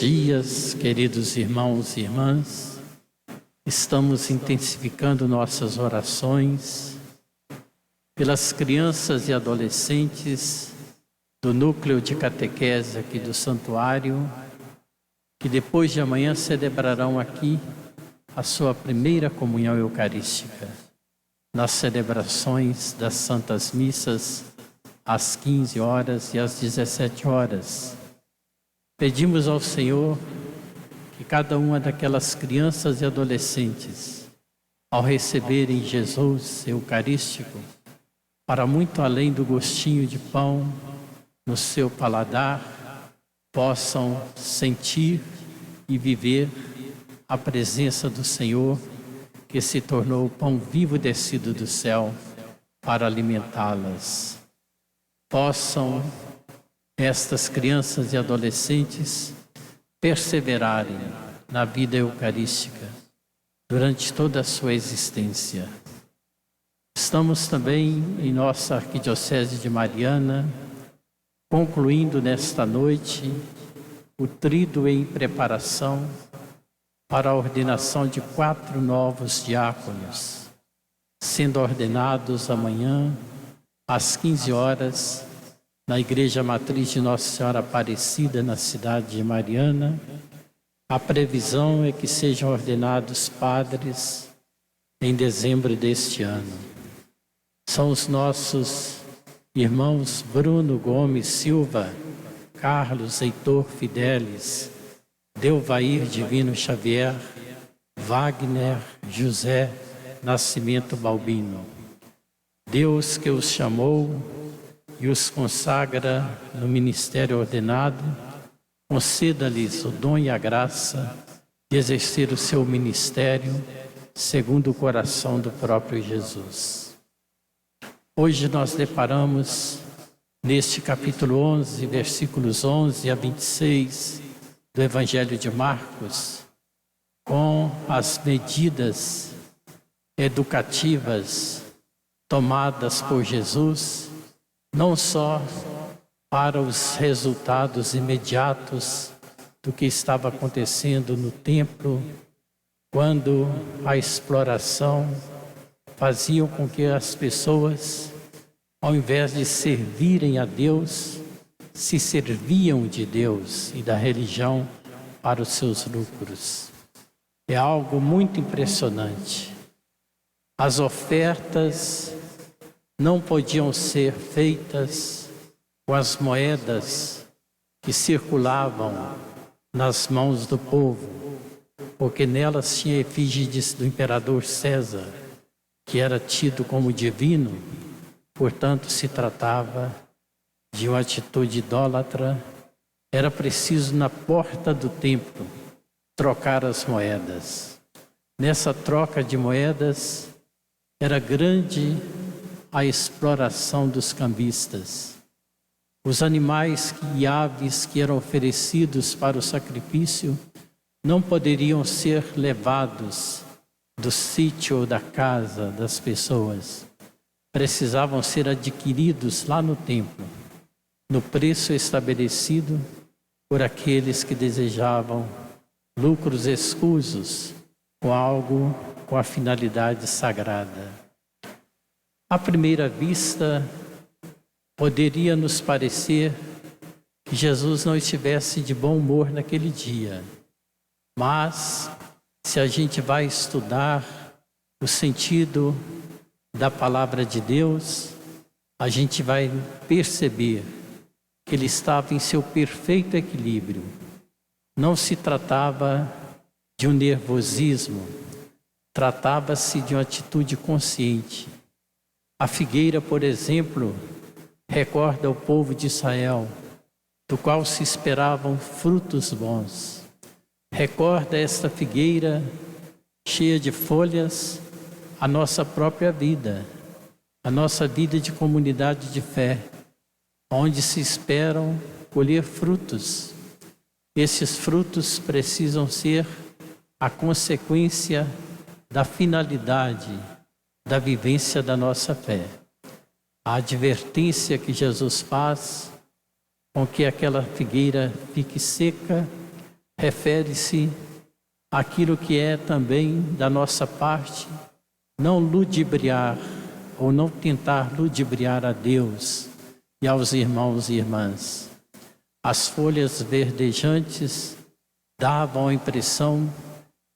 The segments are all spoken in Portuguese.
Dias, queridos irmãos e irmãs, estamos intensificando nossas orações pelas crianças e adolescentes do núcleo de catequese aqui do santuário, que depois de amanhã celebrarão aqui a sua primeira comunhão eucarística, nas celebrações das Santas Missas, às 15 horas e às 17 horas. Pedimos ao Senhor que cada uma daquelas crianças e adolescentes, ao receberem Jesus eucarístico, para muito além do gostinho de pão no seu paladar, possam sentir e viver a presença do Senhor, que se tornou o pão vivo descido do céu para alimentá-las. Possam estas crianças e adolescentes perseverarem na vida eucarística durante toda a sua existência. Estamos também em nossa Arquidiocese de Mariana, concluindo nesta noite o tríduo em preparação para a ordenação de 4 novos diáconos, sendo ordenados amanhã às 15 horas na Igreja Matriz de Nossa Senhora Aparecida, na cidade de Mariana. A previsão é que sejam ordenados padres em dezembro deste ano. São os nossos irmãos Bruno Gomes Silva, Carlos Heitor Fidelis, Delvair Divino Xavier, Wagner José Nascimento Balbino. Deus que os chamou e os consagra no ministério ordenado, conceda-lhes o dom e a graça de exercer o seu ministério segundo o coração do próprio Jesus. Hoje nós deparamos neste capítulo 11, versículos 11 a 26 do Evangelho de Marcos, com as medidas educativas tomadas por Jesus, não só para os resultados imediatos do que estava acontecendo no templo, quando a exploração fazia com que as pessoas, ao invés de servirem a Deus, se serviam de Deus e da religião para os seus lucros. É algo muito impressionante. As ofertas não podiam ser feitas com as moedas que circulavam nas mãos do povo, porque nelas tinha efígie do imperador César, que era tido como divino, portanto se tratava de uma atitude idólatra. Era preciso na porta do templo trocar as moedas. Nessa troca de moedas era grande a exploração dos cambistas. Os animais e aves que eram oferecidos para o sacrifício não poderiam ser levados do sítio ou da casa das pessoas. Precisavam ser adquiridos lá no templo, no preço estabelecido por aqueles que desejavam lucros escusos com algo com a finalidade sagrada. À primeira vista, poderia nos parecer que Jesus não estivesse de bom humor naquele dia. Mas, se a gente vai estudar o sentido da palavra de Deus, a gente vai perceber que ele estava em seu perfeito equilíbrio. Não se tratava de um nervosismo, tratava-se de uma atitude consciente. A figueira, por exemplo, recorda o povo de Israel, do qual se esperavam frutos bons. Recorda esta figueira cheia de folhas, a nossa própria vida, a nossa vida de comunidade de fé, onde se esperam colher frutos. Esses frutos precisam ser a consequência da finalidade da vivência da nossa fé. A advertência que Jesus faz com que aquela figueira fique seca refere-se àquilo que é também da nossa parte, não ludibriar ou não tentar ludibriar a Deus e aos irmãos e irmãs. As folhas verdejantes davam a impressão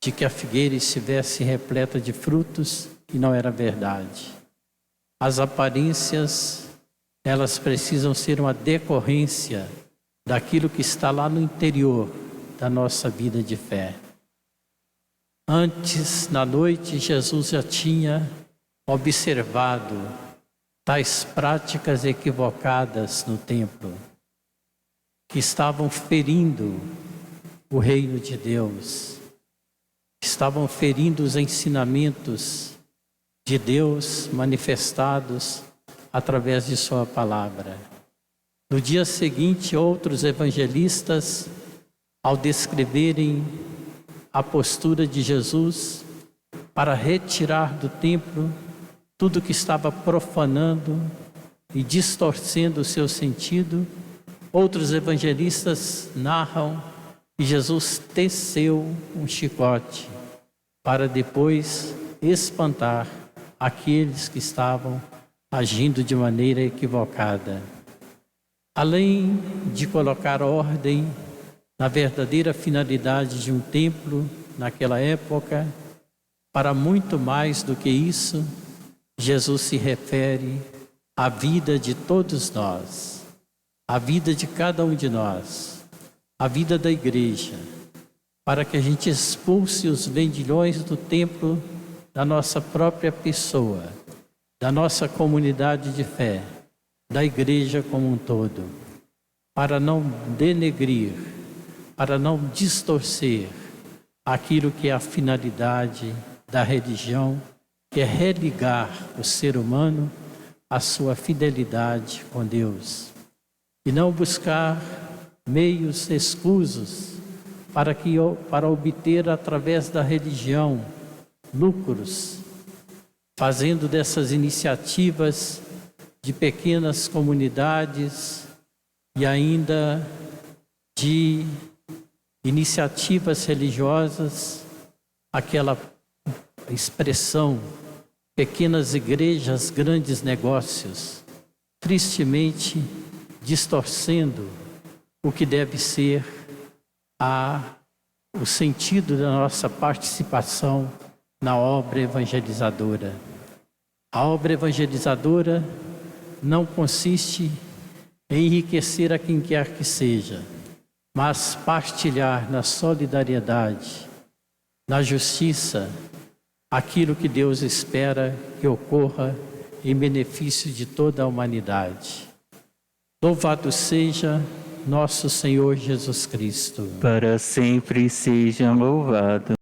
de que a figueira estivesse repleta de frutos, e não era verdade. As aparências, elas precisam ser uma decorrência daquilo que está lá no interior da nossa vida de fé. Antes, na noite, Jesus já tinha observado tais práticas equivocadas no templo, que estavam ferindo o reino de Deus, estavam ferindo os ensinamentos de Deus manifestados através de sua palavra. No dia seguinte, outros evangelistas, ao descreverem a postura de Jesus para retirar do templo tudo que estava profanando e distorcendo o seu sentido, outros evangelistas narram que Jesus teceu um chicote para depois espantar aqueles que estavam agindo de maneira equivocada. Além de colocar ordem na verdadeira finalidade de um templo naquela época, para muito mais do que isso, Jesus se refere à vida de todos nós, à vida de cada um de nós, à vida da igreja, para que a gente expulse os vendilhões do templo da nossa própria pessoa, da nossa comunidade de fé, da igreja como um todo, para não denegrir, para não distorcer aquilo que é a finalidade da religião, que é religar o ser humano à sua fidelidade com Deus, e não buscar meios escusos para obter através da religião lucros, fazendo dessas iniciativas de pequenas comunidades e ainda de iniciativas religiosas, aquela expressão, pequenas igrejas, grandes negócios, tristemente distorcendo o que deve ser o sentido da nossa participação na obra evangelizadora. A obra evangelizadora não consiste em enriquecer a quem quer que seja, mas partilhar na solidariedade, na justiça, aquilo que Deus espera que ocorra em benefício de toda a humanidade. Louvado seja nosso Senhor Jesus Cristo. Para sempre seja louvado.